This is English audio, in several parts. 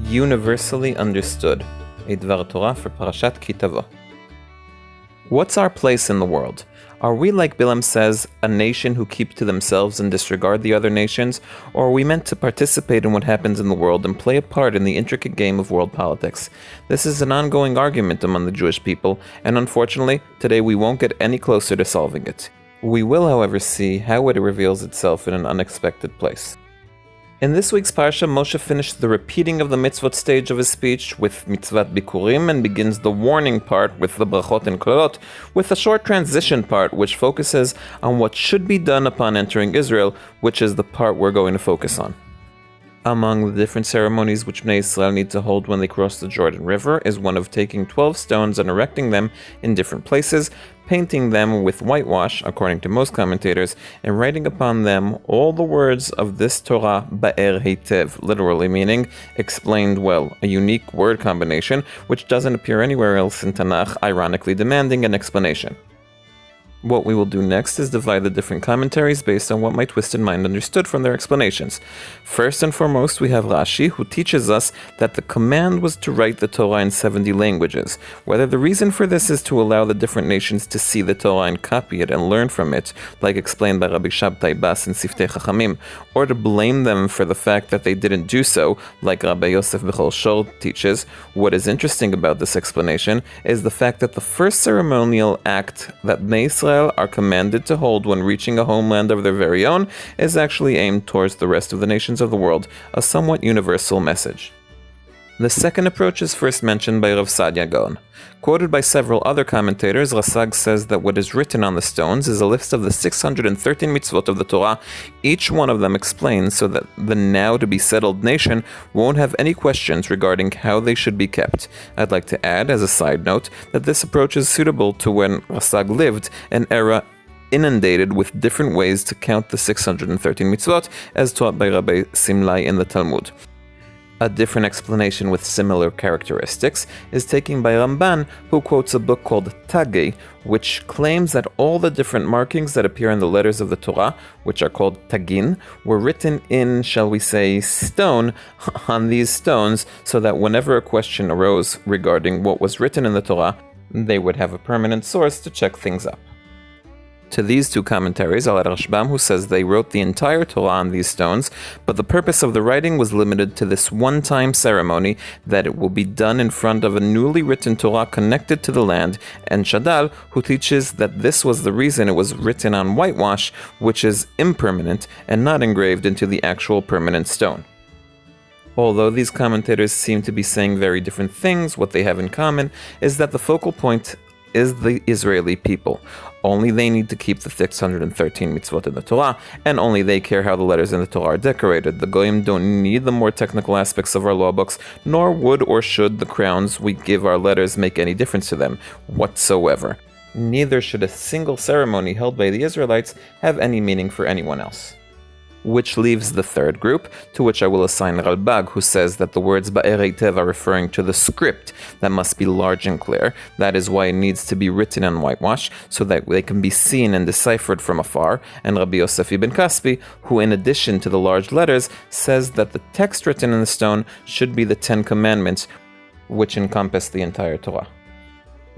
universally understood. A Dvar Torah for Parashat Tavo. What's our place in the world? Are we, like Bilaam says, a nation who keep to themselves and disregard the other nations? Or are we meant to participate in what happens in the world and play a part in the intricate game of world politics? This is an ongoing argument among the Jewish people, and unfortunately, today we won't get any closer to solving it. We will, however, see how it reveals itself in an unexpected place. In this week's Parasha, Moshe finished the repeating of the Mitzvot stage of his speech with Mitzvat Bikurim and begins the warning part with the bרכות and קללות, with a short transition part which focuses on what should be done upon entering Israel, which is the part we're going to focus on. Among the different ceremonies which Bnei Yisrael need to hold when they cross the Jordan River is one of taking 12 stones and erecting them in different places, painting them with whitewash, according to most commentators, and writing upon them all the words of this Torah, היטב, literally meaning explained well, a unique word combination which doesn't appear anywhere else in Tanach, ironically demanding an explanation. What we will do next is divide the different commentaries based on what my twisted mind understood from their explanations. First and foremost, we have Rashi, who teaches us that the command was to write the Torah in 70 languages. Whether the reason for this is to allow the different nations to see the Torah and copy it and learn from it, like explained by Rabbi Shabtai Bas in Siftei Chachamim, or to blame them for the fact that they didn't do so, like Rabbi Yosef Bechol Shor teaches, what is interesting about this explanation is the fact that the first ceremonial act that Bnei Yisrael are commanded to hold when reaching a homeland of their very own is actually aimed towards the rest of the nations of the world, a somewhat universal message. The second approach is first mentioned by Rav Sadia Gaon. Quoted by several other commentators, Rasag says that what is written on the stones is a list of the 613 mitzvot of the Torah. Each one of them explains so that the now-to-be-settled nation won't have any questions regarding how they should be kept. I'd like to add, as a side note, that this approach is suitable to when Rasag lived, an era inundated with different ways to count the 613 mitzvot, as taught by Rabbi Simlai in the Talmud. A different explanation with similar characteristics is taken by Ramban, who quotes a book called Tagi, which claims that all the different markings that appear in the letters of the Torah, which are called tagin, were written in, shall we say, stone on these stones, so that whenever a question arose regarding what was written in the Torah, they would have a permanent source to check things up. To these two commentaries, I'll add Rashbam, who says they wrote the entire Torah on these stones, but the purpose of the writing was limited to this one-time ceremony, that it will be done in front of a newly written Torah connected to the land, and Shadal, who teaches that this was the reason it was written on whitewash, which is impermanent and not engraved into the actual permanent stone. Although these commentators seem to be saying very different things, what they have in common is that the focal point is the Israeli people. Only they need to keep the 613 mitzvot in the Torah, and only they care how the letters in the Torah are decorated. The Goyim don't need the more technical aspects of our law books, nor would or should the crowns we give our letters make any difference to them whatsoever. Neither should a single ceremony held by the Israelites have any meaning for anyone else. Which leaves the third group, to which I will assign Ralbag, who says that the words היטב are referring to the script that must be large and clear. That is why it needs to be written on whitewash, so that they can be seen and deciphered from afar, and Rabbi Yosef ibn Kaspi, who in addition to the large letters, says that the text written in the stone should be the 10 Commandments, which encompass the entire Torah.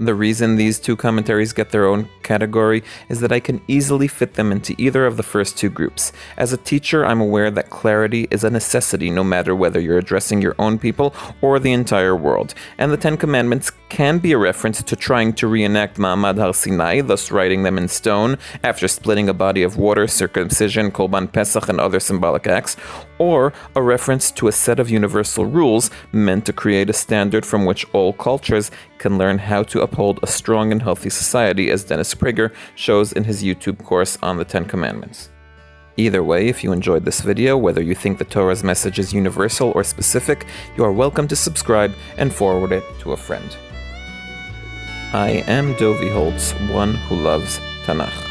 The reason these two commentaries get their own category is that I can easily fit them into either of the first two groups. As a teacher, I'm aware that clarity is a necessity no matter whether you're addressing your own people or the entire world, and the 10 Commandments can be a reference to trying to reenact Ma'amad Har Sinai, thus writing them in stone after splitting a body of water, circumcision, Korban Pesach, and other symbolic acts, or a reference to a set of universal rules meant to create a standard from which all cultures can learn how to uphold a strong and healthy society, as Dennis Prager shows in his YouTube course on the 10 Commandments. Either way, if you enjoyed this video, whether you think the Torah's message is universal or specific, you are welcome to subscribe and forward it to a friend. I am Dovi Holtz, one who loves Tanach.